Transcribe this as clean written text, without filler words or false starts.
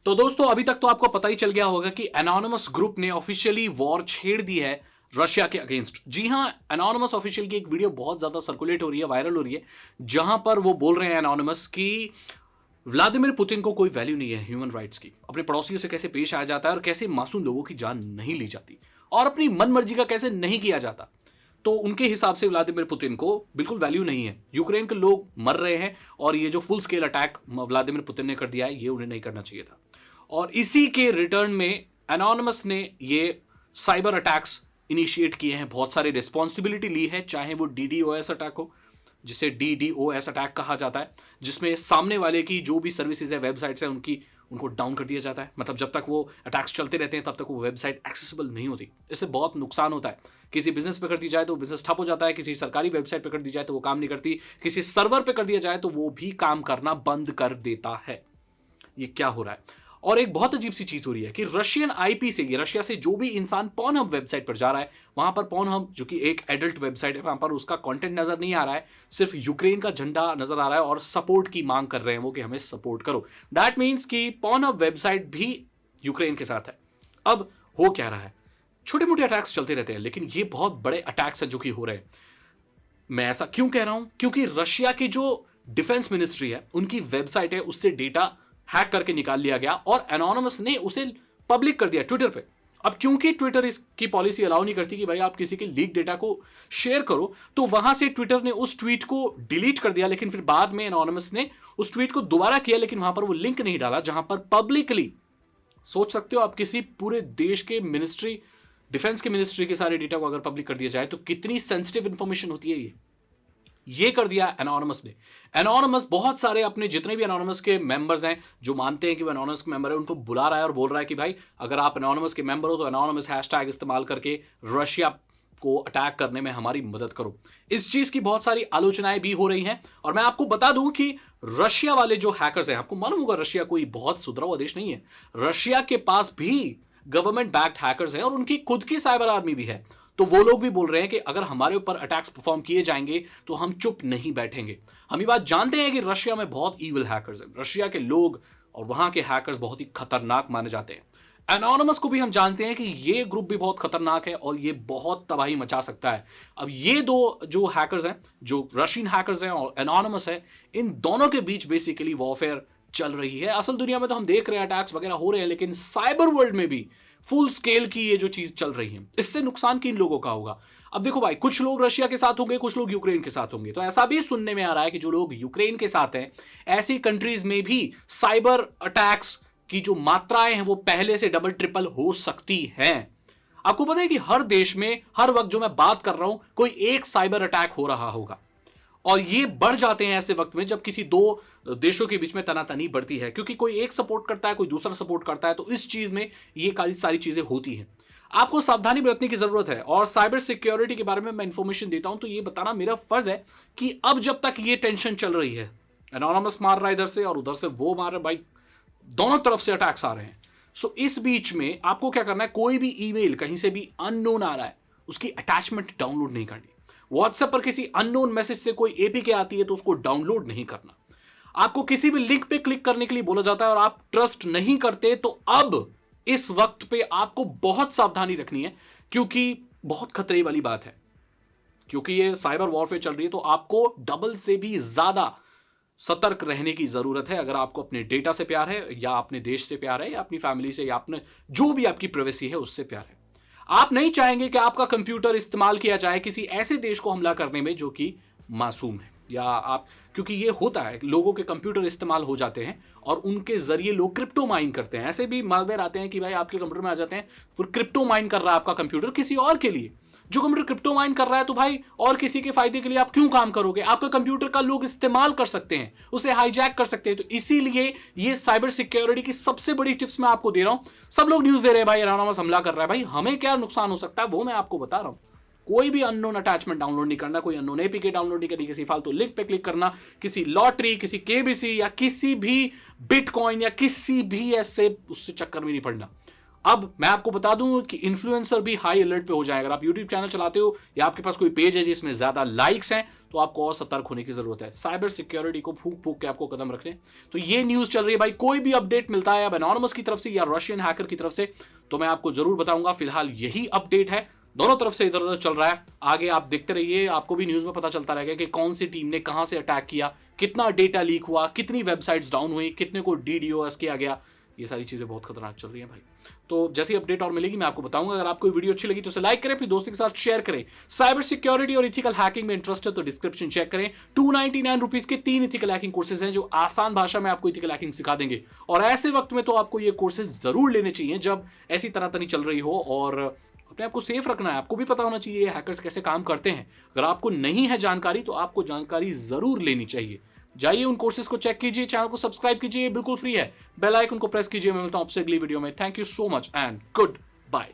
तो दोस्तों अभी तक तो आपको पता ही चल गया होगा कि एनोनिमस ग्रुप ने ऑफिशियली वॉर छेड़ दी है रशिया के अगेंस्ट। जी हां, एनोनिमस ऑफिशियल की एक वीडियो बहुत ज्यादा सर्कुलेट हो रही है, वायरल हो रही है, जहां पर वो बोल रहे हैं एनोनिमस कि व्लादिमीर पुतिन को कोई वैल्यू नहीं है ह्यूमन राइट्स की, अपने पड़ोसियों से कैसे पेश आया जाता है और कैसे मासूम लोगों की जान नहीं ली जाती और अपनी मन मर्जी का कैसे नहीं किया जाता। तो उनके हिसाब से व्लादिमीर पुतिन को बिल्कुल वैल्यू नहीं है। यूक्रेन के लोग मर रहे हैं और ये जो full scale attack Vladimir Putin ने कर दिया है, ये उन्हें नहीं करना चाहिए था। और इसी के रिटर्न में एनोनिमस ने ये साइबर अटैक्स इनिशिएट किए हैं, बहुत सारी रिस्पॉन्सिबिलिटी ली है, चाहे वो डीडीओएस अटैक हो, जिसे डीडीओएस अटैक कहा जाता है, जिसमें सामने वाले की जो भी सर्विसेज है, वेबसाइट्स है, उनको डाउन कर दिया जाता है। मतलब जब तक वो अटैक्स चलते रहते हैं तब तक वो वेबसाइट एक्सेसिबल नहीं होती। इससे बहुत नुकसान होता है। किसी बिजनेस पे कर दी जाए तो बिजनेस ठप हो जाता है, किसी सरकारी वेबसाइट पे कर दी जाए तो वो काम नहीं करती, किसी सर्वर पे कर दिया जाए तो वो भी काम करना बंद कर देता है। ये क्या हो रहा है? और एक बहुत अजीब सी चीज हो रही है कि रशियन आईपी से, रशिया से जो भी इंसान पॉर्नहब वेबसाइट पर जा रहा है, वहां पर पॉर्नहब जो कि एक एडल्ट वेबसाइट है, वहां पर उसका कंटेंट नजर नहीं आ रहा है, सिर्फ यूक्रेन का झंडा नजर आ रहा है और सपोर्ट की मांग कर रहे हैं वो कि हमें सपोर्ट करो। दैट मीन्स कि पॉर्नहब वेबसाइट भी यूक्रेन के साथ है। अब हो क्या रहा है? छोटे मोटे अटैक्स चलते रहते हैं, लेकिन ये बहुत बड़े अटैक्स हैं जो कि हो रहे हैं। मैं ऐसा क्यों कह रहा हूं? क्योंकि रशिया की जो डिफेंस मिनिस्ट्री है, उनकी वेबसाइट है, उससे डेटा हैक करके निकाल लिया गया और एनोनिमस ने उसे पब्लिक कर दिया ट्विटर पे। अब क्योंकि ट्विटर इसकी पॉलिसी अलाउ नहीं करती कि भाई आप किसी के लीक डेटा को शेयर करो, तो वहां से ट्विटर ने उस ट्वीट को डिलीट कर दिया। लेकिन फिर बाद में एनोनिमस ने उस ट्वीट को दोबारा किया, लेकिन वहां पर वो लिंक नहीं डाला जहां पर पब्लिकली, सोच सकते हो आप, किसी पूरे देश के मिनिस्ट्री, डिफेंस के मिनिस्ट्री के सारे डेटा को अगर पब्लिक कर दिया जाए तो कितनी सेंसिटिव इंफॉर्मेशन होती है। ये कर दिया एनोनिमस ने। एनोनिमस बहुत सारे अपने जितने भी एनोनिमस के मेंबर्स हैं जो मानते हैं कि वो एनोनिमस के मेंबर है, उनको बुला रहा है और बोल रहा है कि भाई अगर आप एनोनिमस के मेंबर हो तो एनोनिमस हैशटैग इस्तेमाल करके रशिया को अटैक करने में हमारी मदद करो। इस चीज की बहुत सारी आलोचनाएं भी हो रही हैं। और मैं आपको बता दूं कि रशिया वाले जो हैकर्स हैं, आपको मालूम होगा रशिया कोई बहुत सुधरा हुआ देश नहीं है। रशिया के पास भी गवर्नमेंट बैक्ड हैकर्स हैं और उनकी खुद की साइबर आर्मी भी है। तो वो लोग भी बोल रहे हैं कि अगर हमारे ऊपर अटैक्स परफॉर्म किए जाएंगे तो हम चुप नहीं बैठेंगे। हम ये बात जानते हैं कि रशिया में बहुत ईविल हैकर्स हैं। रशिया के लोग और वहां के हैकर्स बहुत ही खतरनाक माने जाते हैं। एनोनिमस को भी हम जानते हैं कि ये ग्रुप भी बहुत खतरनाक है और ये बहुत तबाही मचा सकता है। अब ये दो जो हैकर्स हैं, जो रशियन हैकर्स हैं और एनोनिमस है, इन दोनों के बीच बेसिकली वॉरफेयर चल रही है। असल दुनिया में तो हम देख रहे हैं अटैक्स वगैरह हो रहे हैं, लेकिन साइबर वर्ल्ड में भी फुल स्केल की ये जो चीज चल रही है, इससे नुकसान किन लोगों का होगा? अब देखो भाई, कुछ लोग रशिया के साथ होंगे, कुछ लोग यूक्रेन के साथ होंगे। तो ऐसा भी सुनने में आ रहा है कि जो लोग यूक्रेन के साथ हैं, ऐसी कंट्रीज में भी साइबर अटैक्स की जो मात्राएं हैं वो पहले से डबल ट्रिपल हो सकती हैं। आपको पता है कि हर देश में हर वक्त जो मैं बात कर रहा हूं, कोई एक साइबर अटैक हो रहा होगा। और ये बढ़ जाते हैं ऐसे वक्त में जब किसी दो देशों के बीच में तनातनी बढ़ती है, क्योंकि कोई एक सपोर्ट करता है, कोई दूसरा सपोर्ट करता है। तो इस चीज में ये सारी चीजें होती हैं। आपको सावधानी बरतने की जरूरत है। और साइबर सिक्योरिटी के बारे में मैं इंफॉर्मेशन देता हूं तो ये बताना मेरा फर्ज है कि अब जब तक ये टेंशन चल रही है, एनोनिमस मार रहा है इधर से और उधर से वो मार रहा है, भाई दोनों तरफ से अटैक्स आ रहे हैं। सो इस बीच में आपको क्या करना है, कोई भी ईमेल कहीं से भी अननोन आ रहा है, उसकी अटैचमेंट डाउनलोड नहीं करनी। व्हाट्सएप पर किसी अननोन मैसेज से कोई एपीके आती है तो उसको डाउनलोड नहीं करना। आपको किसी भी लिंक पे क्लिक करने के लिए बोला जाता है और आप ट्रस्ट नहीं करते, तो अब इस वक्त पे आपको बहुत सावधानी रखनी है, क्योंकि बहुत खतरे वाली बात है। क्योंकि ये साइबर वॉरफेयर चल रही है तो आपको डबल से भी ज्यादा सतर्क रहने की जरूरत है। अगर आपको अपने डेटा से प्यार है, या अपने देश से प्यार है, या अपनी फैमिली से, या अपने जो भी आपकी प्राइवेसी है उससे प्यार है। आप नहीं चाहेंगे कि आपका कंप्यूटर इस्तेमाल किया जाए किसी ऐसे देश को हमला करने में जो कि मासूम है, या आप, क्योंकि ये होता है, लोगों के कंप्यूटर इस्तेमाल हो जाते हैं और उनके जरिए लोग क्रिप्टो माइन करते हैं। ऐसे भी मालवेयर आते हैं कि भाई आपके कंप्यूटर में आ जाते हैं, फिर क्रिप्टो माइन कर रहा है आपका कंप्यूटर किसी और के लिए। जो कंप्यूटर क्रिप्टो माइन कर रहा है तो भाई और किसी के फायदे के लिए आप क्यों काम करोगे? आपका कंप्यूटर का लोग इस्तेमाल कर सकते हैं, उसे हाईजैक कर सकते हैं। तो इसीलिए ये साइबर सिक्योरिटी की सबसे बड़ी टिप्स मैं आपको दे रहा हूं। सब लोग न्यूज दे रहे हैं भाई एनोनिमस हमला कर रहा है, भाई हमें क्या नुकसान हो सकता है वो मैं आपको बता रहा हूं। कोई भी अननोन अटैचमेंट डाउनलोड नहीं करना, कोई अननोन एपीके डाउनलोड नहीं करनी, किसी फालतू लिंक पे क्लिक करना, किसी लॉटरी, किसी केबीसी या किसी भी बिटकॉइन या किसी भी ऐसे उससे चक्कर में नहीं पड़ना। अब मैं आपको बता दूं कि इन्फ्लुएंसर भी हाई अलर्ट पे हो जाए। अगर आप यूट्यूब चैनल चलाते हो या आपके पास कोई पेज है जिसमें ज्यादा लाइक्स हैं, तो आपको और सतर्क होने की जरूरत है। साइबर सिक्योरिटी को फूक फूक के आपको कदम रखने। तो ये न्यूज चल रही है भाई, कोई भी अपडेट मिलता है अब एनोनिमस की तरफ से या रशियन हैकर की तरफ से, तो मैं आपको जरूर बताऊंगा। फिलहाल यही अपडेट है, दोनों तरफ से इधर उधर चल रहा है। आगे आप देखते रहिए, आपको भी न्यूज में पता चलता रहेगा कि कौन सी टीम ने कहां से अटैक किया, कितना डेटा लीक हुआ, कितनी वेबसाइट्स डाउन हुई, कितने को डीडोस किया गया। ये सारी चीजें बहुत खतरनाक चल रही हैं भाई। तो जैसी अपडेट और मिलेगी मैं आपको बताऊंगा। अगर आपको वीडियो अच्छी लगी तो उसे लाइक करें, अपने दोस्तों के साथ शेयर करें। साइबर सिक्योरिटी और इथिकल हैकिंग में इंटरेस्ट है तो डिस्क्रिप्शन चेक करें। 299 रुपीज के 3 इथिकल हैकिंग कोर्सेज हैं जो आसान भाषा में आपको इथिकल हैकिंग सिखा देंगे। और ऐसे वक्त में तो आपको ये कोर्सेज जरूर लेने चाहिए जब ऐसी तरह तनी चल रही हो, और अपने आप को सेफ रखना है। आपको भी पता होना चाहिए हैकर्स कैसे काम करते हैं। अगर आपको नहीं है जानकारी तो आपको जानकारी जरूर लेनी चाहिए। जाइए उन कोर्सेज को चेक कीजिए, चैनल को सब्सक्राइब कीजिए, बिल्कुल फ्री है। बेल आइकन को प्रेस कीजिए। मैं मिलता हूं आपसे अगली वीडियो में। Thank you so much and good bye.